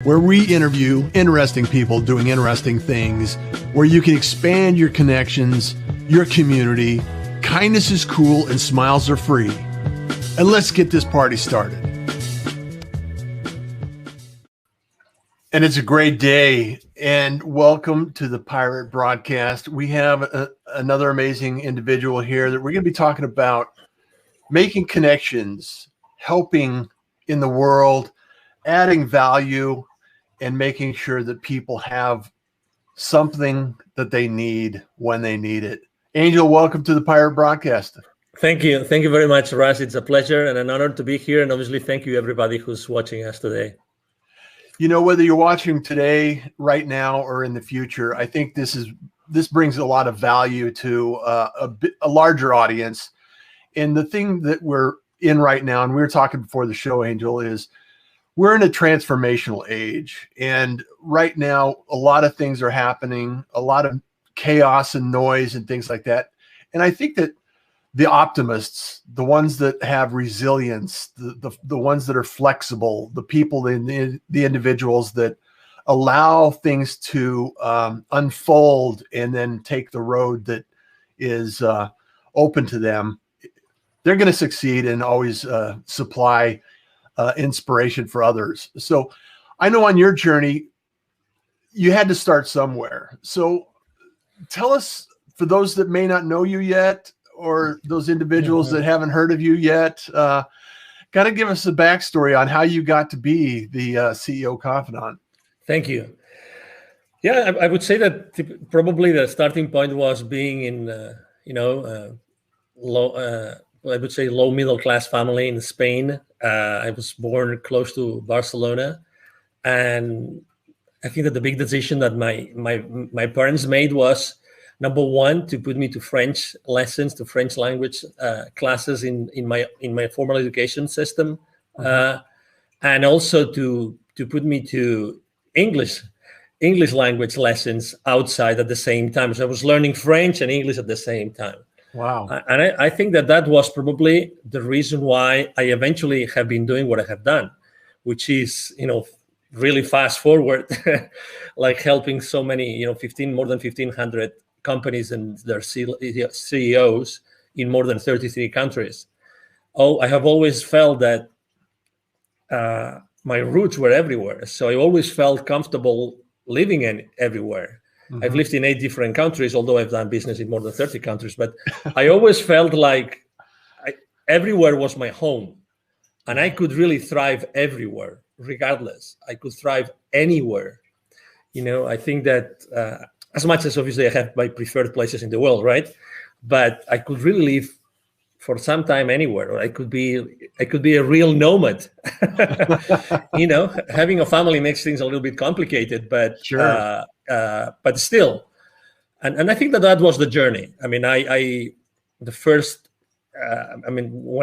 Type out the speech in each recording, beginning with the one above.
where we interview interesting people doing interesting things, where you can expand your connections, your community. Kindness is cool and smiles are free. And let's get this party started. And it's a great day, and welcome to the Pirate Broadcast. We have another amazing individual here that we're going to be talking about making connections, helping in the world, adding value, and making sure that people have something that they need when they need it. Angel, welcome to the Pirate Broadcast. Thank you. Thank you very much, Russ. It's a pleasure and an honor to be here. And obviously, thank you, everybody who's watching us today. You know, whether you're watching today, right now, or in the future, I think this brings a lot of value to a larger audience. And the thing that we're in right now, and we were talking before the show, Angel, is we're in a transformational age. And right now, a lot of things are happening, a lot of chaos and noise and things like that. And I think that the optimists, the ones that have resilience, the ones that are flexible, the people, the individuals that allow things to unfold and then take the road that is open to them, they're going to succeed and always supply inspiration for others. So I know on your journey, you had to start somewhere. So tell us, for those that may not know you yet, or those individuals that haven't heard of you yet, got to give us a backstory on how you got to be the CEO Confidant. Thank you. Yeah, I would say that probably the starting point was being in, low middle class family in Spain. I was born close to Barcelona, and I think that the big decision that my parents made was, number one, to put me to French lessons, to French language classes in my formal education system, and also to put me to English language lessons outside at the same time. So I was learning French and English at the same time. Wow. And I think that was probably the reason why I eventually have been doing what I have done, which is, really fast forward, like helping so many, more than 1,500 companies and their CEOs in more than 33 countries. I have always felt that my roots were everywhere. So I always felt comfortable living everywhere. Mm-hmm. I've lived in 8 different countries, although I've done business in more than 30 countries. But I always felt like everywhere was my home. And I could really thrive everywhere, regardless. I could thrive anywhere. I think that as much as obviously I have my preferred places in the world, right? But I could really live for some time anywhere, or I could be a real nomad. Having a family makes things a little bit complicated, but sure. But still, and I think that was the journey. I mean, when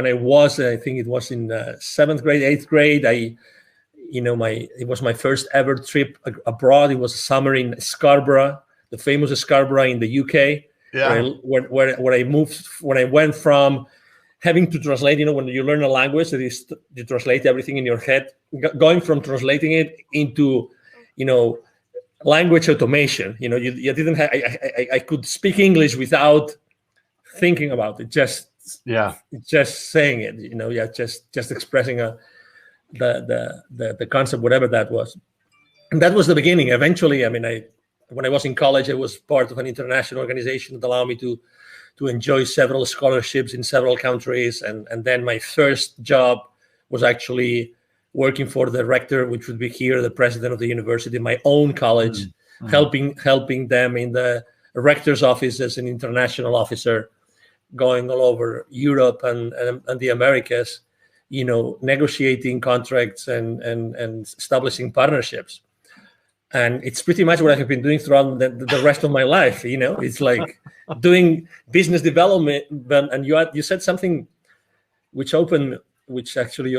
I was, I think it was in 7th grade, 8th grade, it was my first ever trip abroad. It was a summer in Scarborough, the famous Scarborough in the UK, where I moved, when I went from having to translate, when you learn a language, that is, you translate everything in your head, going from translating it into, language automation. You didn't have, I could speak English without thinking about it, just saying it, just expressing the concept, whatever that was. And that was the beginning. Eventually, when I was in college, I was part of an international organization that allowed me to enjoy several scholarships in several countries. And then my first job was actually working for the rector, which would be here, the president of the university, my own college, helping them in the rector's office as an international officer, going all over Europe and the Americas, negotiating contracts and establishing partnerships. And it's pretty much what I have been doing throughout the rest of my life. It's like doing business development. And you said something which actually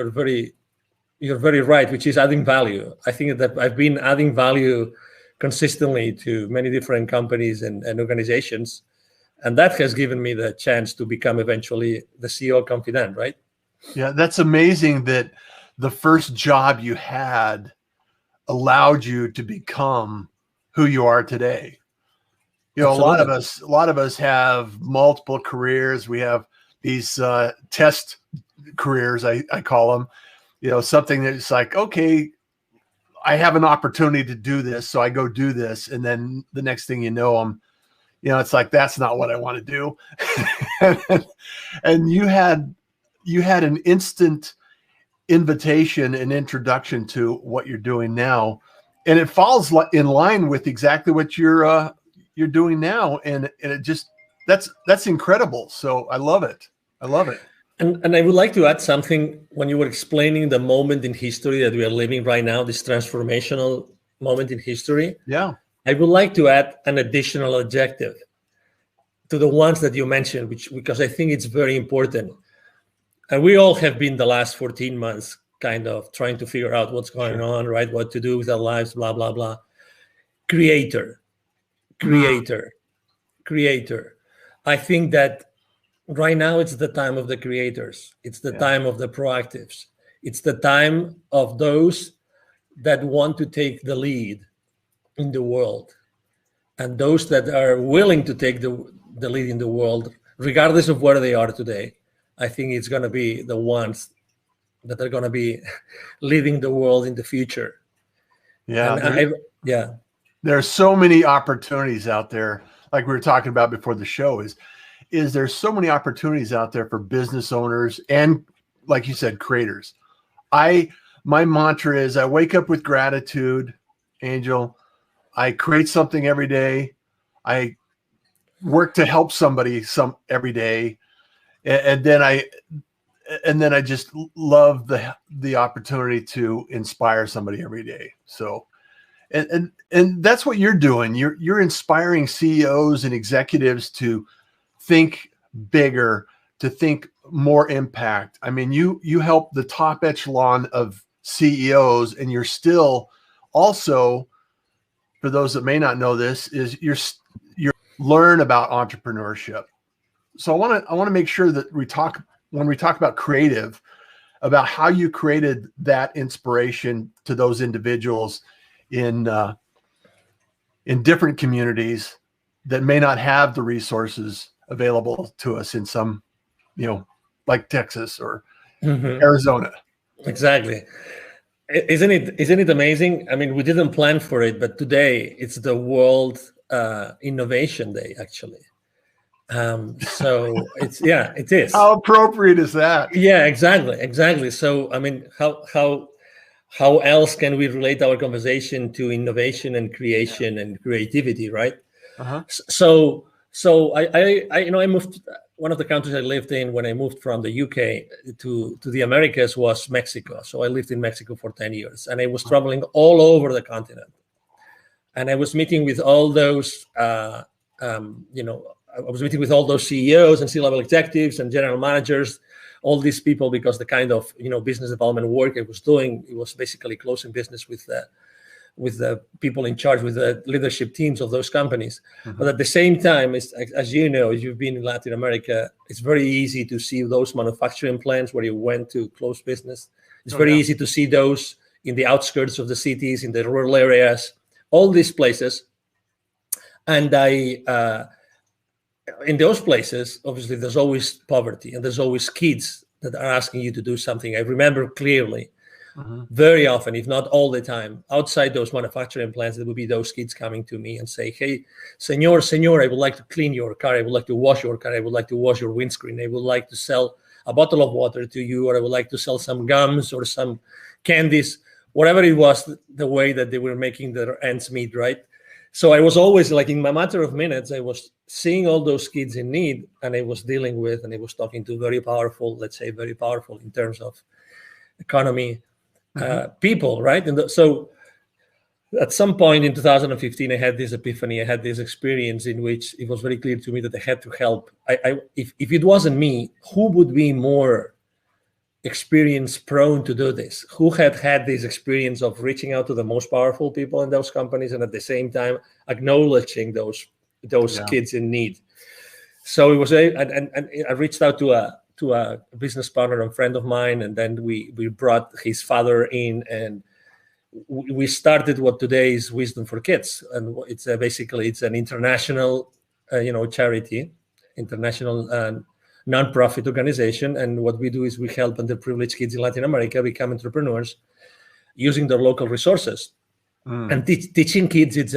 you're very right, which is adding value. I think that I've been adding value consistently to many different companies and organizations. And that has given me the chance to become eventually the CEO Confidant, right? Yeah, that's amazing that the first job you had allowed you to become who you are today. You know, Absolutely. a lot of us have multiple careers. We have these test careers, I call them. You know, something that's like, okay, I have an opportunity to do this, so I go do this, and then the next thing you know, it's like, that's not what I want to do. And you had an instant invitation and introduction to what you're doing now, and it falls in line with exactly what you're doing now, and it just that's incredible. So I love it. And I would like to add something when you were explaining the moment in history that we are living right now, this transformational moment in history. Yeah. I would like to add an additional adjective to the ones that you mentioned, because I think it's very important. And we all have been the last 14 months kind of trying to figure out what's going on, right? What to do with our lives, blah, blah, blah. Creator. I think that right now it's the time of the creators. It's the time of the proactives. It's the time of those that want to take the lead in the world, and those that are willing to take the lead in the world, regardless of where they are today. I think it's going to be the ones that are going to be leading the world in the future. Yeah. There are so many opportunities out there. Like we were talking about before the show, is there's so many opportunities out there for business owners and, like you said, creators. My mantra is I wake up with gratitude, Angel. I create something every day. I work to help somebody every day. And then I just love the opportunity to inspire somebody every day. So, and that's what you're doing. You're inspiring CEOs and executives to think bigger, to think more impact. I mean, you help the top echelon of CEOs, and you're still also, for those that may not know this, is you're learn about entrepreneurship. So I want to make sure that when we talk about creative, about how you created that inspiration to those individuals in different communities that may not have the resources available to us in some, like Texas or Arizona. Exactly. Isn't it amazing? I mean, we didn't plan for it, but today it's the World Innovation Day, actually. So it is. How appropriate is that? Yeah, exactly. So, I mean, how else can we relate our conversation to innovation and creation and creativity, right? Uh-huh. So I moved. One of the countries I lived in when I moved from the UK to the Americas was Mexico. So I lived in Mexico for 10 years, and I was traveling all over the continent. And I was meeting with all those, I was meeting with all those CEOs and C-level executives and general managers, all these people, because the kind of business development work I was doing, it was basically closing business with the people in charge, with the leadership teams of those companies. Mm-hmm. But at the same time, as you know, as you've been in Latin America, it's very easy to see those manufacturing plants where you went to close business. It's very easy to see those in the outskirts of the cities, in the rural areas, all these places. And in those places, obviously, there's always poverty, and there's always kids that are asking you to do something. I remember clearly, very often, if not all the time, outside those manufacturing plants, there would be those kids coming to me and say, "Hey, senor, I would like to clean your car. I would like to wash your car. I would like to wash your windscreen. I would like to sell a bottle of water to you, or I would like to sell some gums or some candies," whatever it was, the way that they were making their ends meet, right? So I was always, like, in a matter of minutes, I was seeing all those kids in need, and I was dealing with, and I was talking to very powerful in terms of economy, people, right? And so at some point in 2015, I had this epiphany. I had this experience in which it was very clear to me that I had to help. If it wasn't me, who would be more experience prone to do this? Who had this experience of reaching out to the most powerful people in those companies, and at the same time acknowledging those kids in need? So it was and I reached out to a business partner and friend of mine, and then we brought his father in, and we started what today is Wisdom for Kids, and it's basically it's an international, charity, international non-profit organization. And what we do is we help underprivileged kids in Latin America become entrepreneurs using their local resources. And teaching kids, it's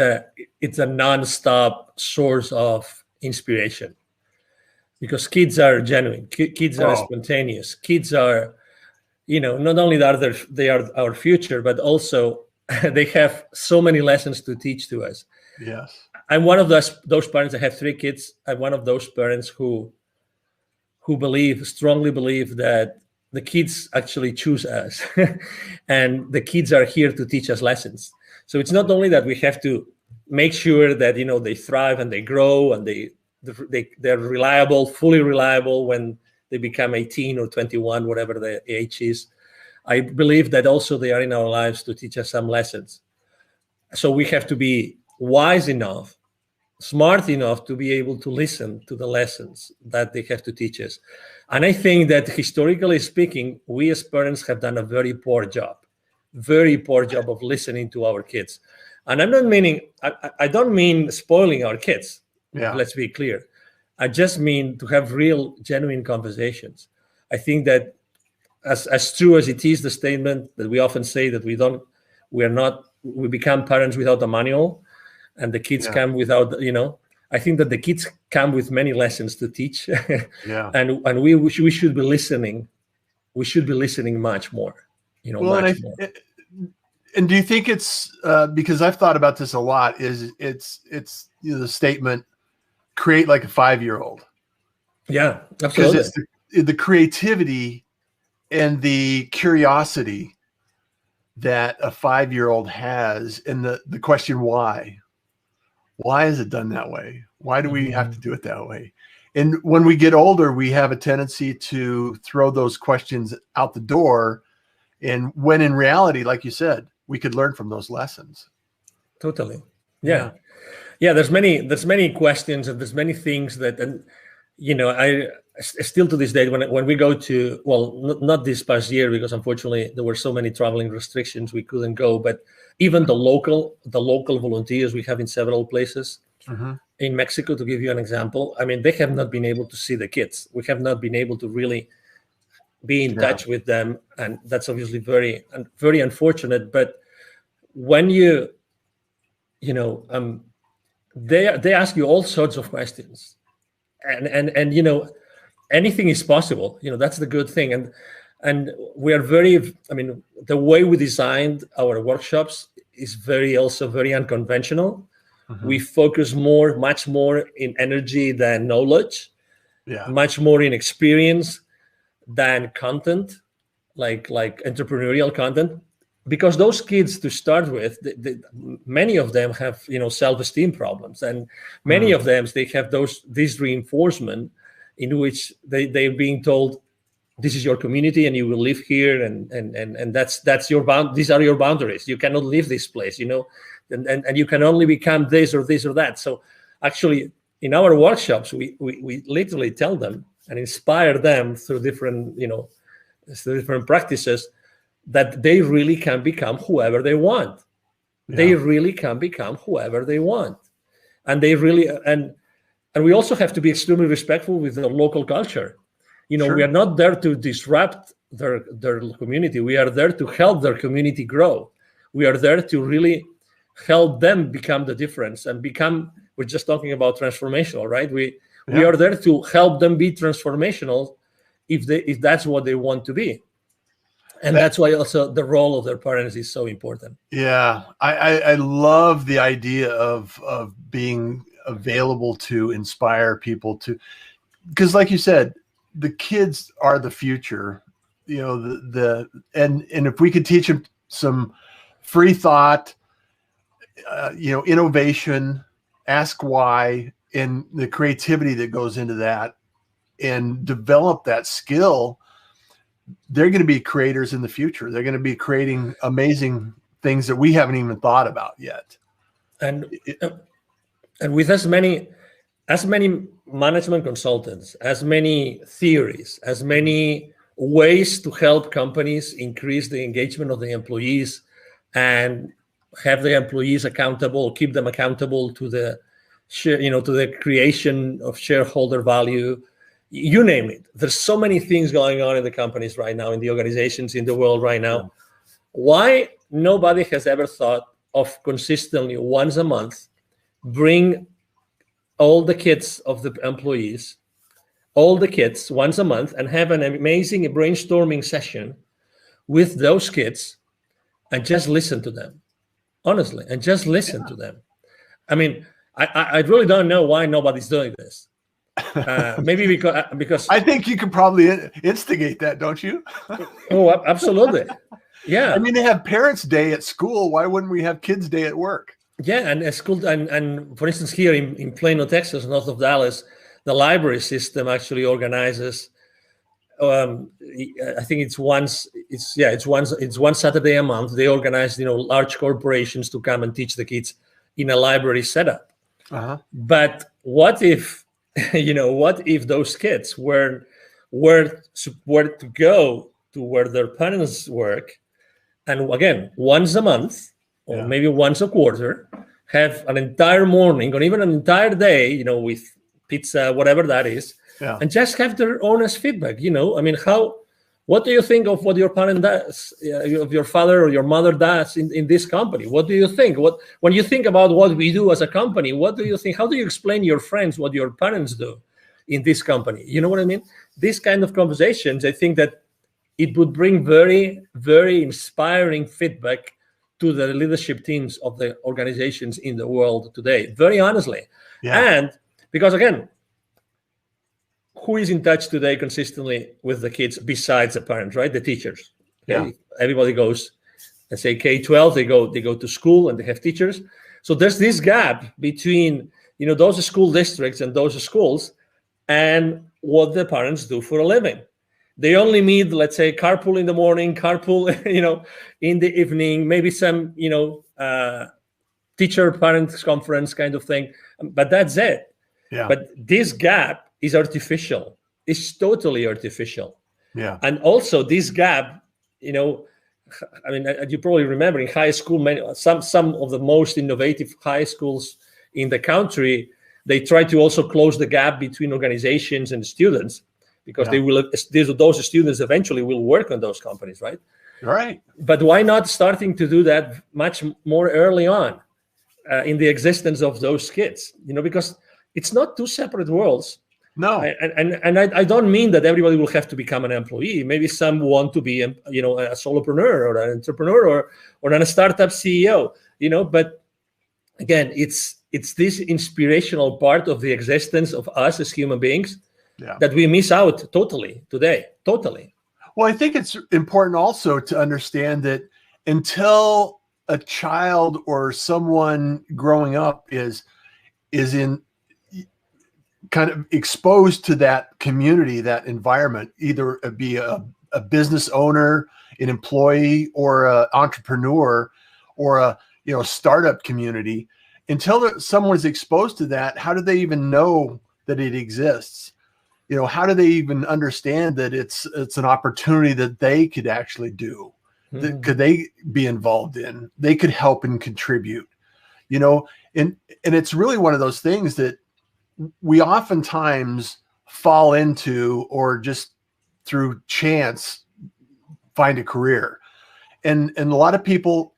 a non-stop source of inspiration, because kids are genuine, kids are spontaneous, kids are, not only are they are our future, but also they have so many lessons to teach to us. Yes. I'm one of those parents. I have 3 kids. I'm one of those parents who strongly believe that the kids actually choose us and the kids are here to teach us lessons. So it's not only that we have to make sure that, they thrive and they grow and they're reliable, fully reliable when they become 18 or 21, whatever the age is. I believe that also they are in our lives to teach us some lessons. So we have to be wise enough, smart enough to be able to listen to the lessons that they have to teach us. And I think that historically speaking, we as parents have done a very poor job of listening to our kids. And I'm not meaning, I don't mean spoiling our kids. Yeah. Let's be clear. I just mean to have real, genuine conversations. I think that as true as it is, the statement that we often say that we become parents without a manual, and the kids come without, I think that the kids come with many lessons to teach. And we should be listening. We should be listening much more, much more. And do you think it's because I've thought about this a lot, it's the statement, create like a 5-year-old. Yeah, absolutely. Because it's the creativity and the curiosity that a 5-year-old has, and the question why is it done that way? Why do we have to do it that way? And when we get older, we have a tendency to throw those questions out the door, and when in reality, like you said, we could learn from those lessons. Totally. Yeah. There's many questions, and there's many things that, and I still to this day, when we go to, not this past year, because unfortunately there were so many traveling restrictions, we couldn't go, but even the local volunteers we have in several places in Mexico, to give you an example, I mean, they have not been able to see the kids. We have not been able to really be in touch with them, and that's obviously very, very unfortunate. But when they ask you all sorts of questions, and anything is possible. That's the good thing, and we are very. I mean, the way we designed our workshops is also very unconventional. We focus much more in energy than knowledge, much more in experience than content, like entrepreneurial content, because those kids, to start with, many of them have self-esteem problems, and many of them, they have this reinforcement in which they're being told, this is your community and you will live here, and that's your these are your boundaries. You cannot leave this place, and you can only become this or this or that. So actually, in our workshops, we literally tell them and inspire them through different practices that they really can become whoever they want. They really can become whoever they want, and they really and we also have to be extremely respectful with the local culture. We are not there to disrupt their community. We are there to help their community grow. We are there to really help them become the difference and become. We're just talking about transformational, right? We are there to help them be transformational if that's what they want to be. And that's why also the role of their parents is so important. Yeah, I love the idea of being available to inspire people to, because like you said, the kids are the future. And if we could teach them some free thought, innovation, ask why, and the creativity that goes into that, and develop that skill, they're going to be creators in the future. They're going to be creating amazing things that we haven't even thought about yet. And with as many management consultants, as many theories, as many ways to help companies increase the engagement of the employees, and have the employees accountable, keep them accountable to the share, to the creation of shareholder value. You name it. There's so many things going on in the companies right now, in the organizations, in the world right now. Yeah. Why nobody has ever thought of consistently once a month bring all the kids of the employees, all the kids once a month, and have an amazing brainstorming session with those kids and just listen to them, honestly, and just listen to them. I mean, I really don't know why nobody's doing this. Maybe because I think you could probably instigate that, don't you? Oh, absolutely. Yeah. I mean, they have Parents' Day at school. Why wouldn't we have Kids' Day at work? Yeah, and at school, and for instance, here in Plano, Texas, north of Dallas, the library system actually organizes. I think it's one Saturday a month. They organize, large corporations to come and teach the kids in a library setup. Uh-huh. But what if, what if those kids were to go to where their parents work, and again, once a month or maybe once a quarter, have an entire morning or even an entire day, with pizza, whatever that is, and just have their honest feedback. I mean, what do you think of what your parent does, of your father or your mother does in this company? What do you think? When you think about what we do as a company, what do you think? How do you explain to your friends what your parents do in this company? You know what I mean? These kind of conversations, I think that it would bring very, very inspiring feedback to the leadership teams of the organizations in the world today, very honestly. Yeah. And because, again, who is in touch today consistently with the kids besides the parents, right? The teachers. Okay? Yeah. Everybody goes, let's say K-12, they go to school and they have teachers. So there's this gap between, those school districts and those schools and what the parents do for a living. They only meet, let's say, carpool in the morning, carpool, in the evening, maybe some, teacher parents conference kind of thing. But that's it. Yeah. But this gap is artificial. It's totally artificial. Yeah. And also this gap, you probably remember in high school, some of the most innovative high schools in the country, they try to also close the gap between organizations and students, because those students eventually will work on those companies, right? Right. But why not starting to do that much more early on in the existence of those kids? Because it's not two separate worlds. No. And I don't mean that everybody will have to become an employee. Maybe some want to be, a solopreneur or an entrepreneur or a startup CEO. But again, it's this inspirational part of the existence of us as human beings. Yeah. That we miss out totally today. Totally. Well, I think it's important also to understand that until a child or someone growing up is in kind of exposed to that community, that environment, either be a business owner, an employee, or an entrepreneur, or a startup community, until someone's exposed to that, how do they even know that it exists? How do they even understand that it's an opportunity that they could actually do, that could they be involved in, they could help and contribute, and it's really one of those things that we oftentimes fall into, or just through chance find a career. And a lot of people,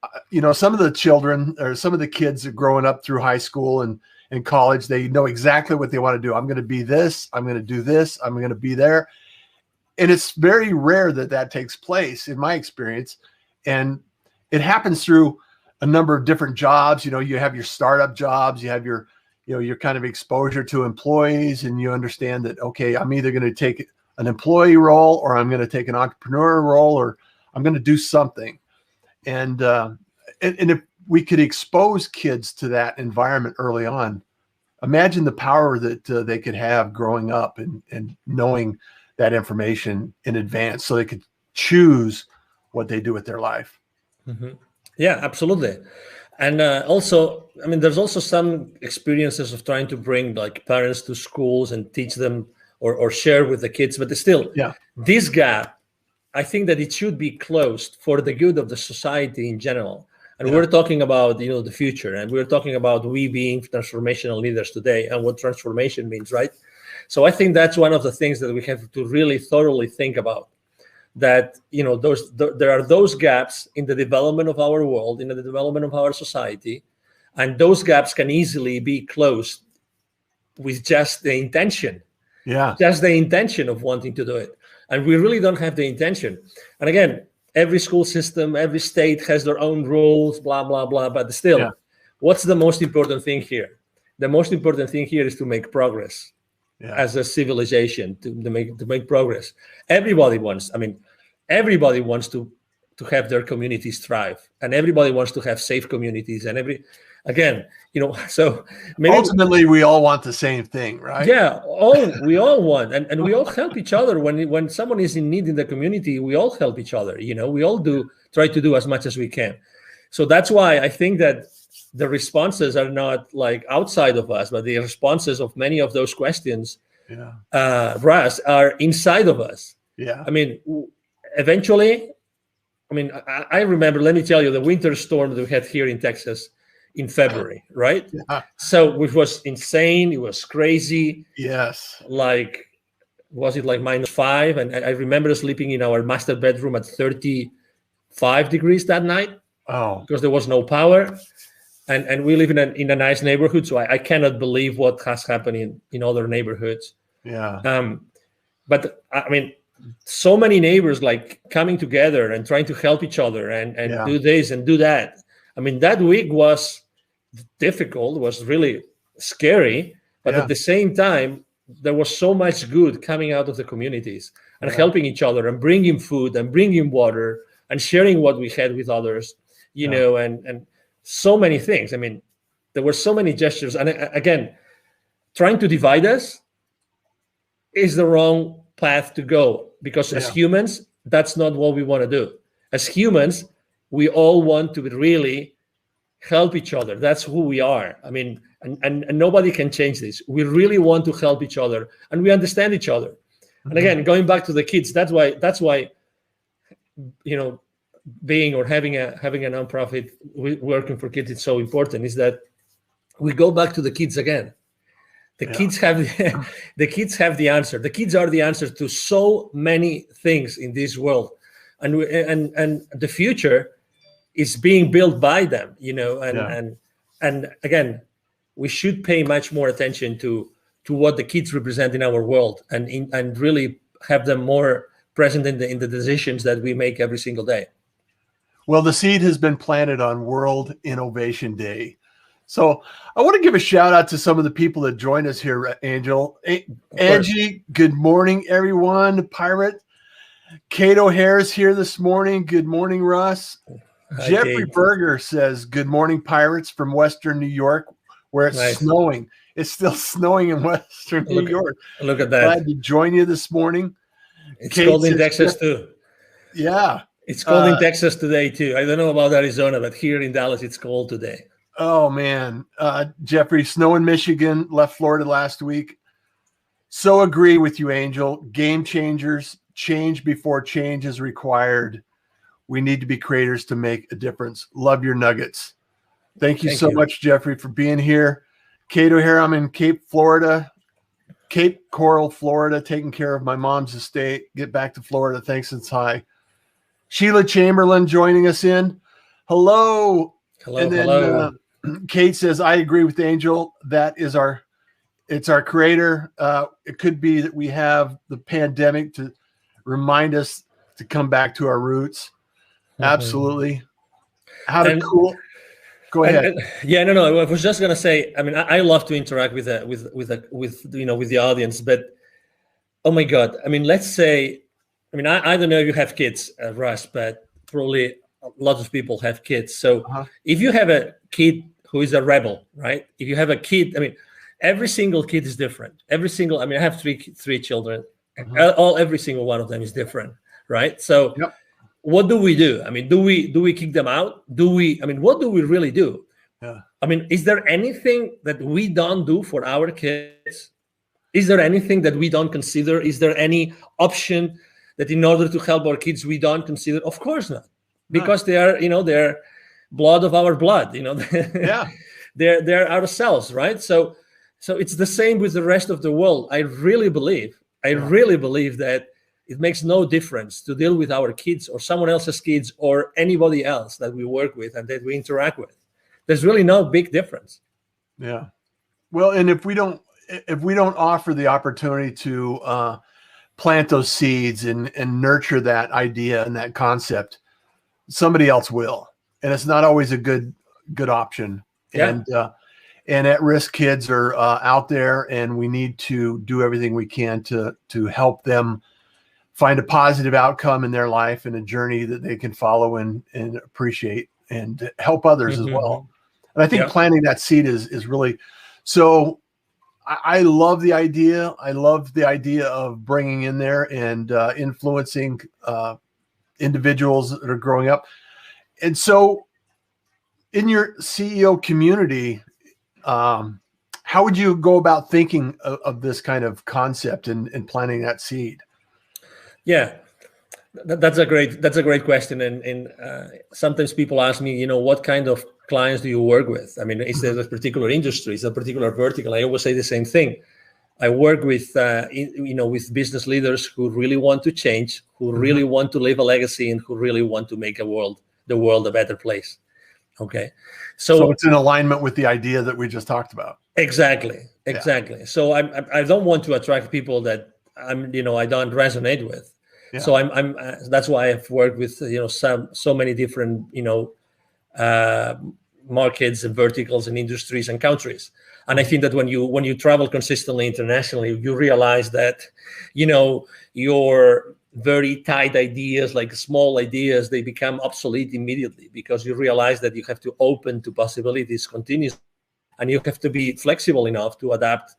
some of the children or some of the kids are growing up through high school and college, they know exactly what they want to do. I'm going to be this, I'm going to do this, I'm going to be there. And it's very rare that takes place in my experience. And it happens through a number of different jobs. You have your startup jobs, you have your kind of exposure to employees, and you understand that, okay, I'm either going to take an employee role, or I'm going to take an entrepreneur role, or I'm going to do something. And if we could expose kids to that environment early on, imagine the power that they could have growing up and knowing that information in advance, so they could choose what they do with their life. Mm-hmm. Yeah, absolutely. And also, there's also some experiences of trying to bring parents to schools and teach them or share with the kids, but still, this gap, I think that it should be closed for the good of the society in general. And we're talking about, the future, and we're talking about we being transformational leaders today and what transformation means, right? So I think that's one of the things that we have to really thoroughly think about. That there are those gaps in the development of our world, in the development of our society, and those gaps can easily be closed with just the intention, just the intention of wanting to do it. And we really don't have the intention. And again, every school system, every state has their own rules, blah, blah, blah. But still, what's the most important thing here? The most important thing here is to make progress as a civilization, to make progress. Everybody wants to have their communities thrive, and everybody wants to have safe communities. And so maybe ultimately we all want the same thing, right? Yeah, we all want, and we all help each other. When someone is in need in the community, we all help each other. We all try to do as much as we can. So that's why I think that the responses are not like outside of us, but the responses of many of those questions, Russ, are inside of us. Yeah. I mean, eventually, I remember, let me tell you, the winter storm that we had here in Texas in February, right? Yeah. So which was insane. It was crazy. Yes. Was it like -5? And I remember sleeping in our master bedroom at 35 degrees that night. Oh, because there was no power. And we live in a nice neighborhood, so I cannot believe what has happened in other neighborhoods. Yeah. But so many neighbors like coming together and trying to help each other and do this and do that. That week was difficult, was really scary, but at the same time, there was so much good coming out of the communities and helping each other and bringing food and bringing water and sharing what we had with others, and so many things. There were so many gestures. And again, trying to divide us is the wrong path to go, because as humans, that's not what we want to do. As humans, we all want to really help each other. That's who we are. And nobody can change this. We really want to help each other, and we understand each other. And again, going back to the kids, that's why being or having a nonprofit working for kids is so important, is that we go back to the kids again. The kids have the kids have the answer. The kids are the answer to so many things in this world, and the future is being built by them. And again, we should pay much more attention to what the kids represent in our world, and really have them more present in the decisions that we make every single day. Well, the seed has been planted on World Innovation Day. So I want to give a shout out to some of the people that joined us here, Angel. Angie, good morning, everyone. Pirate. Kate O'Hare's here this morning. Good morning, Russ. Hi, Jeffrey Kate. Berger says, good morning, Pirates, from Western New York, where it's snowing. It's still snowing in Western New York. Look at that. Glad to join you this morning. It's cold in Texas too. Yeah. It's cold in Texas today too. I don't know about Arizona, but here in Dallas, it's cold today. Oh, man. Jeffrey, snow in Michigan, left Florida last week. So agree with you, Angel. Game changers, change before change is required. We need to be creators to make a difference. Love your nuggets. Thank you so much, Jeffrey, for being here. Kate O'Hare, I'm in Cape Coral, Florida, taking care of my mom's estate. Get back to Florida. Thanks, it's high. Sheila Chamberlain joining us in. Hello. Hello. Kate says, I agree with Angel. It's our creator. It could be that we have the pandemic to remind us to come back to our roots. Absolutely. Go ahead. No. I was just gonna say. I love to interact with the audience, but oh my God. Let's say. I don't know if you have kids, Russ, but probably a lot of people have kids. So if you have a kid who is a rebel, right? If you have a kid, every single kid is different. I have three children. Every single one of them is different, right? So. Yep. What do we do? Do we kick them out? What do we really do? Yeah. Is there anything that we don't do for our kids? Is there anything that we don't consider? Is there any option that in order to help our kids we don't consider? Of course not, because they are blood of our blood. Yeah. They're ourselves, right? So it's the same with the rest of the world. I really believe that it makes no difference to deal with our kids or someone else's kids or anybody else that we work with and that we interact with. There's really no big difference. Yeah. Well, and if we don't offer the opportunity to plant those seeds and nurture that idea and that concept, somebody else will. And it's not always a good option. Yeah. And at-risk kids are out there, and we need to do everything we can to help them find a positive outcome in their life and a journey that they can follow and appreciate and help others as well. And I think planting that seed is really so. I love the idea. I love the idea of bringing in there and influencing individuals that are growing up. And so in your CEO community, how would you go about thinking of this kind of concept and planting that seed? Yeah, that's a great question. And sometimes people ask me, what kind of clients do you work with? I mean, is there a particular industry, is there a particular vertical? I always say the same thing. I work with, with business leaders who really want to change, who really want to leave a legacy, and who really want to make the world a better place. Okay. So it's in alignment with the idea that we just talked about. Exactly. Yeah. So I don't want to attract people that I don't resonate with. Yeah. So that's why I've worked with, so many different, markets and verticals and industries and countries. And I think that when you travel consistently internationally, you realize that, your very tight ideas, like small ideas, they become obsolete immediately because you realize that you have to open to possibilities continuously, and you have to be flexible enough to adapt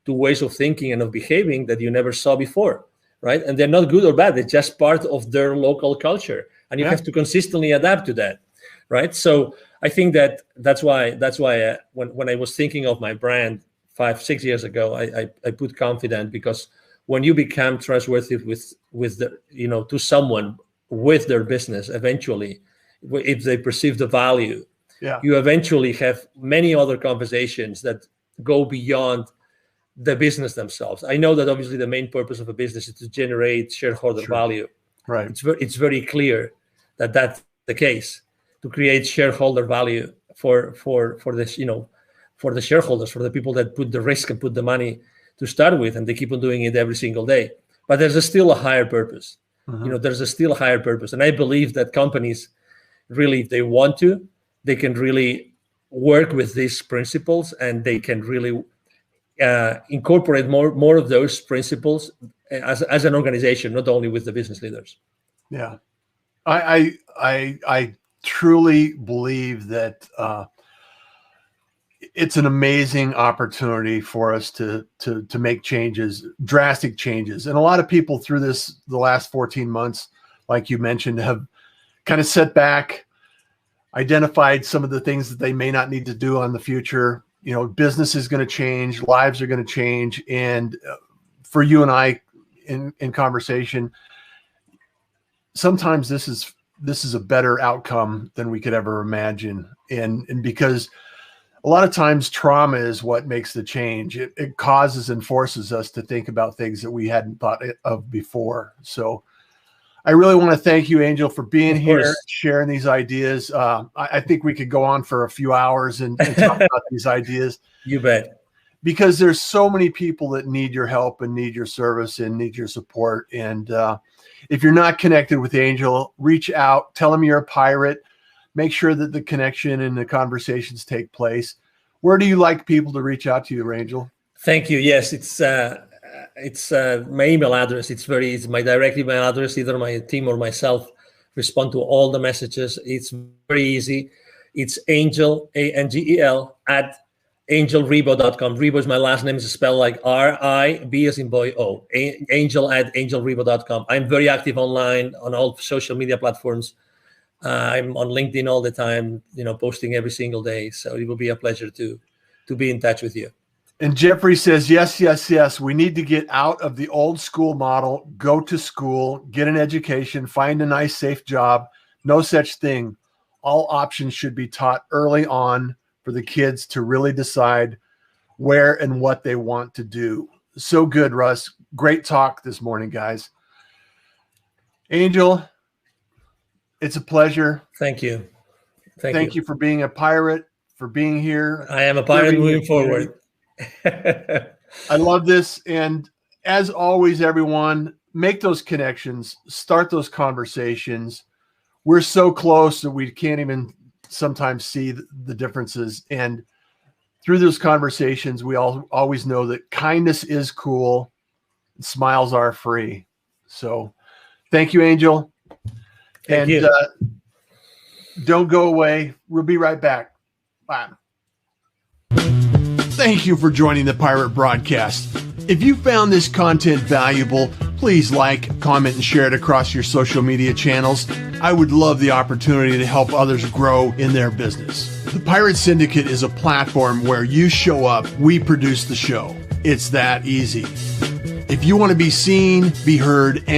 to ways of thinking and of behaving that you never saw before, right? And they're not good or bad; they're just part of their local culture, and you have to consistently adapt to that, right? So I think that's why when I was thinking of my brand 5-6 years ago, I put Confidant, because when you become trustworthy with the, to someone with their business, eventually, if they perceive the value, you eventually have many other conversations that go beyond the business themselves. I know that obviously the main purpose of a business is to generate shareholder value. Right. It's very clear that that's the case, to create shareholder value for this, for the shareholders, for the people that put the risk and put the money to start with, and they keep on doing it every single day. But there's still a higher purpose. There's still a higher purpose. And I believe that companies really, if they want to, they can really work with these principles, and they can really incorporate more of those principles as an organization, not only with the business leaders. Yeah. I truly believe that it's an amazing opportunity for us to make changes, drastic changes. And a lot of people through the last 14 months, like you mentioned, have kind of set back, identified some of the things that they may not need to do on the future. Business is going to change, lives are going to change. And for you and I in conversation, sometimes this is a better outcome than we could ever imagine. And because a lot of times trauma is what makes the change. It causes and forces us to think about things that we hadn't thought of before. So I really want to thank you, Angel, for being here, sharing these ideas. I think we could go on for a few hours and talk about these ideas. You bet. Because there's so many people that need your help and need your service and need your support. And if you're not connected with Angel, reach out, tell him you're a pirate. Make sure that the connection and the conversations take place. Where do you like people to reach out to you, Angel? Thank you. Yes, it's my email address. It's my direct email address. Either my team or myself respond to all the messages. It's very easy. It's Angel, ANGEL, at angelribo.com. Ribo is my last name. It's spelled like R-I-B as in boy O. Angel at angelribo.com. I'm very active online on all social media platforms. I'm on LinkedIn all the time, posting every single day. So it will be a pleasure to be in touch with you. And Jeffrey says, yes. We need to get out of the old school model, go to school, get an education, find a nice, safe job. No such thing. all options should be taught early on for the kids to really decide where and what they want to do. So good, Russ. Great talk this morning, guys. Angel, it's a pleasure. Thank you. Thank you for being a pirate, for being here. I am a pirate moving forward. I love this. And as always, everyone, make those connections, start those conversations. We're so close that we can't even sometimes see the differences. And through those conversations, we always know that kindness is cool. And smiles are free. So thank you, Angel. Thank you. Don't go away. We'll be right back. Bye. Thank you for joining the Pirate Broadcast. If you found this content valuable, please like, comment, and share it across your social media channels. I would love the opportunity to help others grow in their business. The Pirate Syndicate is a platform where you show up, we produce the show. It's that easy. If you want to be seen, be heard, and